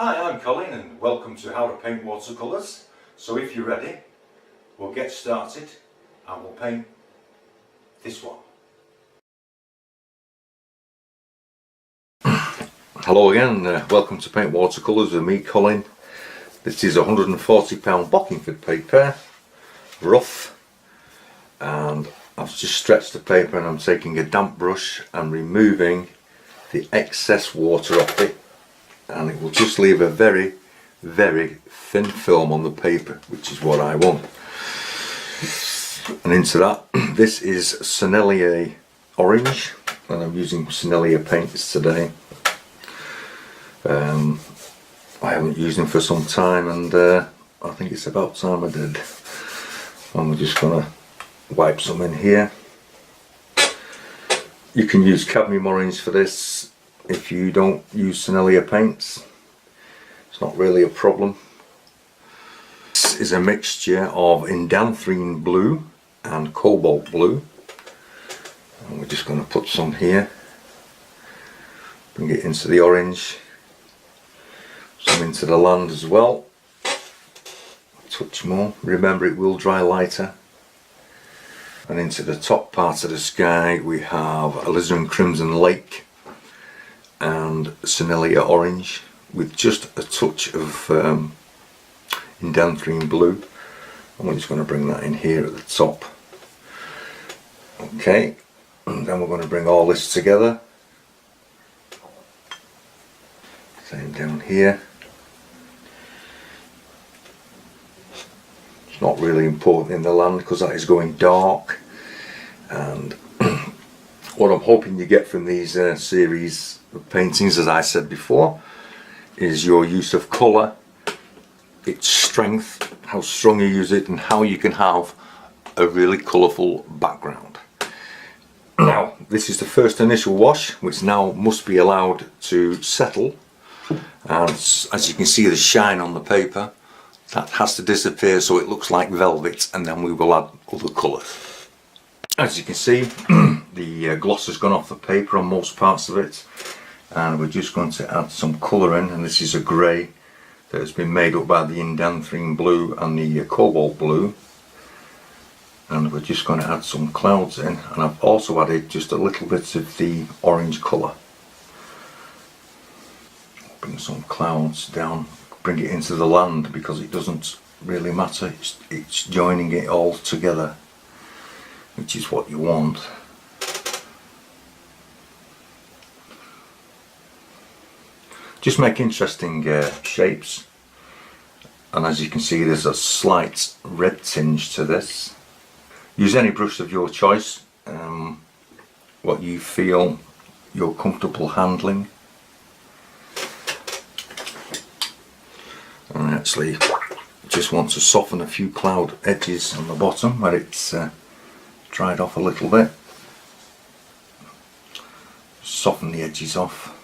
Hi, I'm Colin and welcome to How to Paint Watercolours. So if you're ready, we'll get started and we'll paint this one. Hello again, welcome to Paint Watercolours with me, Colin. This is £140 Bockingford paper, rough, and I've just stretched the paper and I'm taking a damp brush and removing the excess water off it, and it will just leave a very thin film on the paper, which is what I want. And into that, this is Stallion orange, and I'm using Stallion paints today. I haven't used them for some time, and I think it's about time I did. And we're just gonna wipe some in here. You can use cadmium orange for this if you don't use Stallion paints. It's not really a problem. This is a mixture of indanthrene blue and cobalt blue, and we're just going to put some here. Bring it into the orange, some into the land as well. A touch more. Remember, it will dry lighter. And into the top part of the sky we have alizarin crimson lake and Stallion orange with just a touch of indanthrene blue, and we're just going to bring that in here at the top. Okay, and then we're going to bring all this together. Same down here. It's not really important in the land because that is going dark, and what I'm hoping you get from these series of paintings, as I said before, is your use of colour, its strength, how strong you use it, and how you can have a really colourful background. Now, this is the first initial wash, which now must be allowed to settle, and as you can see the shine on the paper, that has to disappear so it looks like velvet, and then we will add other colours. As you can see, the gloss has gone off the paper on most parts of it, and we're just going to add some colour in, and this is a grey that has been made up by the indanthrene blue and the cobalt blue, and we're just going to add some clouds in, and I've also added just a little bit of the orange colour. Bring some clouds down, bring it into the land because it doesn't really matter, it's joining it all together, which is what you want. Just make interesting shapes, and as you can see there's a slight red tinge to this. Use any brush of your choice, what you feel you're comfortable handling. And I actually just want to soften a few cloud edges on the bottom where it's dried off a little bit. Soften the edges off.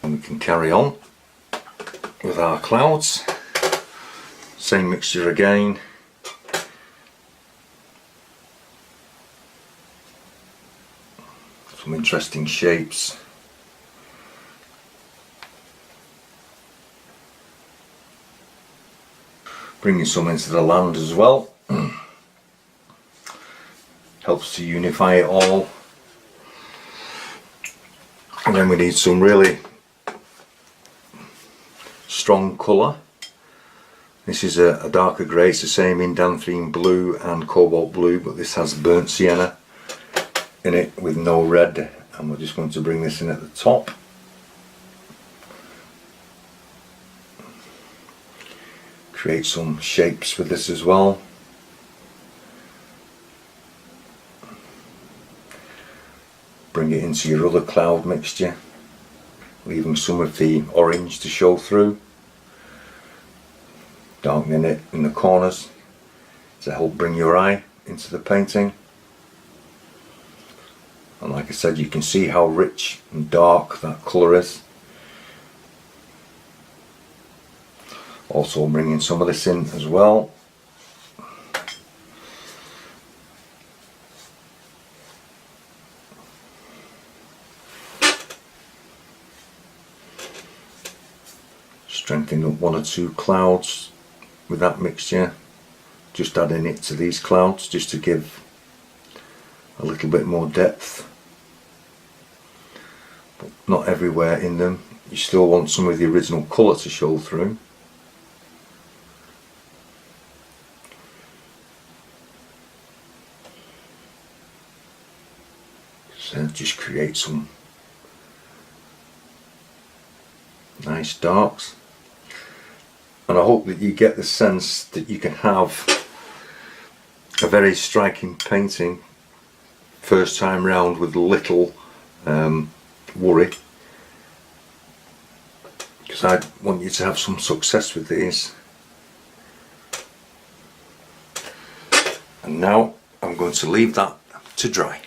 And we can carry on with our clouds. Same mixture again. Some interesting shapes. Bringing some into the land as well. Helps to unify it all. And then we need some really strong colour. This is a darker grey, it's the same indanthrene blue and cobalt blue, but this has burnt sienna in it with no red, and we're just going to bring this in at the top. Create some shapes with this as well. Bring it into your other cloud mixture, leaving some of the orange to show through, darkening it in the corners to help bring your eye into the painting. And like I said, you can see how rich and dark that colour is. Also bringing some of this in as well. Strengthen up one or two clouds with that mixture, just adding it to these clouds just to give a little bit more depth, but not everywhere in them. You still want some of the original colour to show through. So just create some nice darks, and I hope that you get the sense that you can have a very striking painting first time round with little worry, because I want you to have some success with these. And now I'm going to leave that to dry.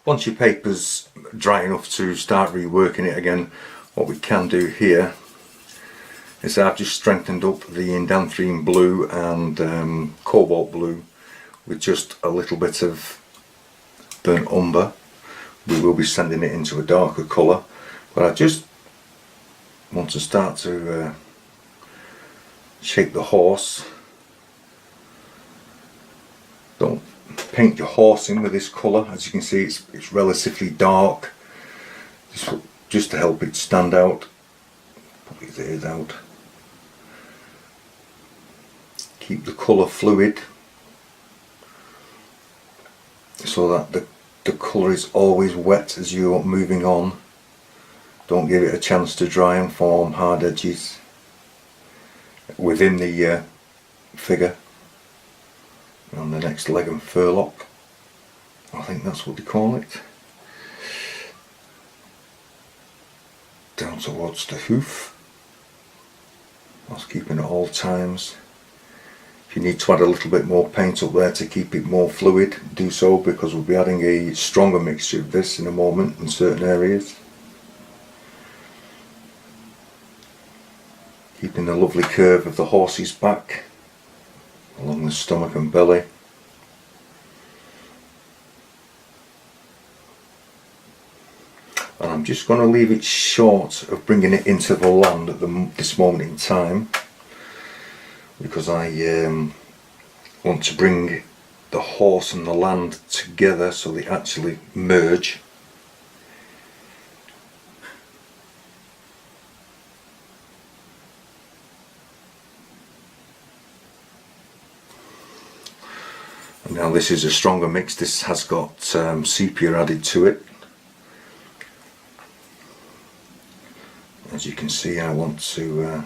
Once your paper's dry enough to start reworking it again, what we can do here is I've just strengthened up the indanthrene blue and cobalt blue with just a little bit of burnt umber. We will be sending it into a darker colour, but I just want to start to shape the horse. Don't paint your horse in with this colour. As you can see, it's relatively dark, just to help it stand out. Put the ears out. Keep the colour fluid so that the colour is always wet as you're moving on. Don't give it a chance to dry and form hard edges within the figure. On the next leg and furlock, I think that's what they call it, down towards the hoof, whilst keeping at all times. If you need to add a little bit more paint up there to keep it more fluid, do so, because we'll be adding a stronger mixture of this in a moment in certain areas. Keeping the lovely curve of the horse's back along the stomach and belly. And I'm just going to leave it short of bringing it into the land at this moment in time, because I want to bring the horse and the land together so they actually merge. Now this is a stronger mix. This has got sepia added to it. As you can see, I want to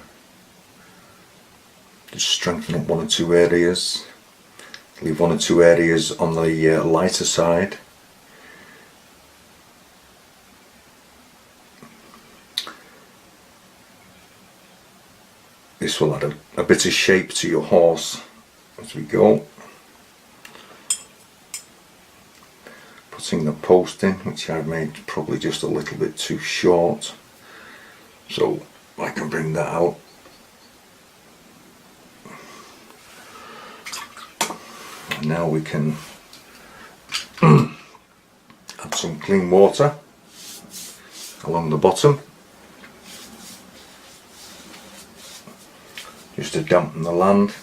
just strengthen up one or two areas. Leave one or two areas on the lighter side. This will add a bit of shape to your horse as we go. Putting the post in, which I've made probably just a little bit too short, so I can bring that out. And now we can add some clean water along the bottom, just to dampen the land.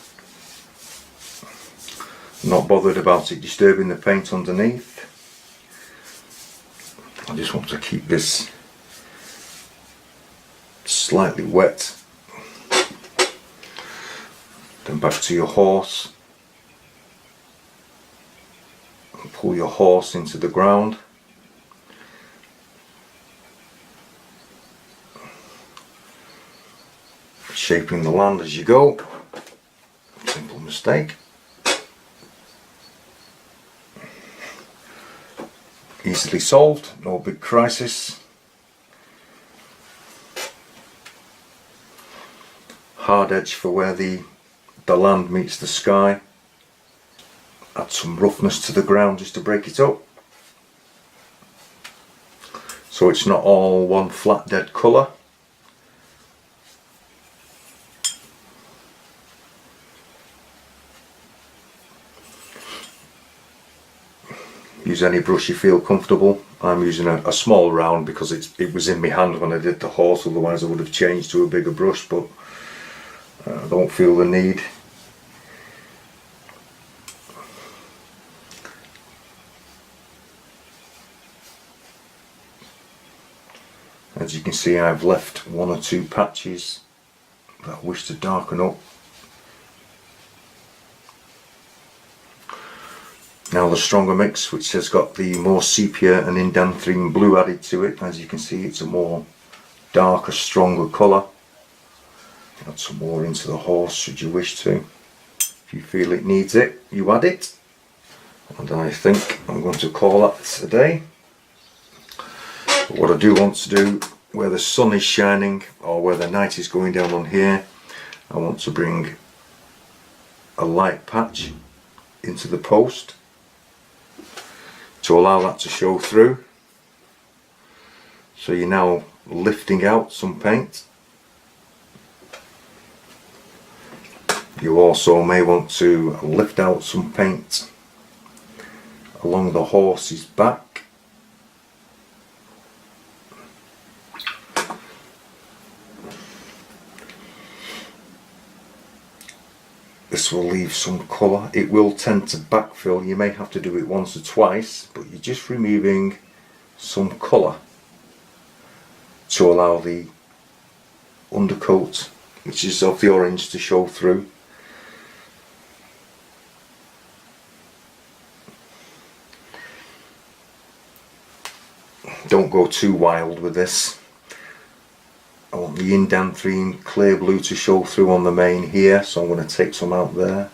I'm not bothered about it disturbing the paint underneath. I just want to keep this slightly wet. Then back to your horse. And pull your horse into the ground. Shaping the land as you go. Simple mistake. Easily solved, no big crisis. Hard edge for where the land meets the sky. Add some roughness to the ground just to break it up, so it's not all one flat dead colour. Use any brush you feel comfortable. I'm using a small round because it was in my hand when I did the horse, otherwise I would have changed to a bigger brush, but I don't feel the need. As you can see, I've left one or two patches that I wish to darken up. Now the stronger mix, which has got the more sepia and indanthrene blue added to it. As you can see, it's a more darker, stronger colour. Add some more into the horse should you wish to. If you feel it needs it, you add it. And I think I'm going to call that a day. But what I do want to do, where the sun is shining or where the night is going down on here, I want to bring a light patch into the post to allow that to show through. So you're now lifting out some paint. You also may want to lift out some paint along the horse's back. This will leave some colour. It will tend to backfill. You may have to do it once or twice, but you're just removing some colour to allow the undercoat, which is of the orange, to show through. Don't go too wild with this. I want the indanthrene clear blue to show through on the mane here, so I'm going to take some out there.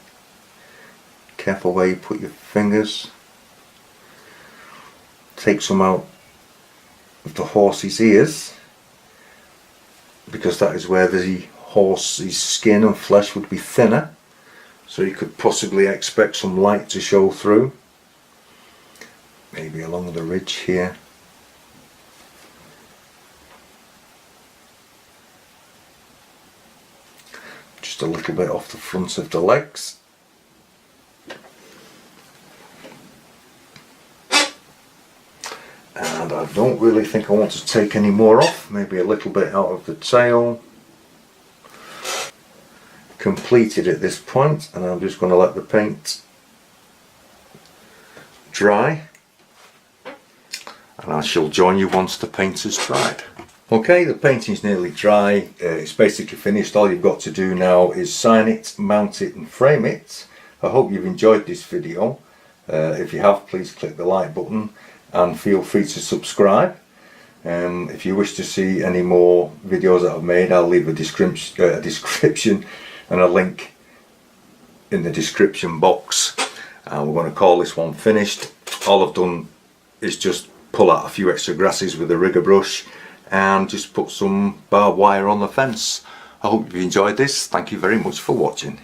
Careful where you put your fingers. Take some out of the horse's ears, because that is where the horse's skin and flesh would be thinner, so you could possibly expect some light to show through. Maybe along the ridge here. Just a little bit off the front of the legs. And I don't really think I want to take any more off, maybe a little bit out of the tail. Completed at this point, and I'm just going to let the paint dry, and I shall join you once the paint has dried. Okay, the painting's nearly dry, it's basically finished. All you've got to do now is sign it, mount it and frame it. I hope you've enjoyed this video. If you have, please click the like button and feel free to subscribe. If you wish to see any more videos that I've made, I'll leave a description and a link in the description box. And we're going to call this one finished. All I've done is just pull out a few extra grasses with a rigger brush and just put some barbed wire on the fence. I hope you've enjoyed this. Thank you very much for watching.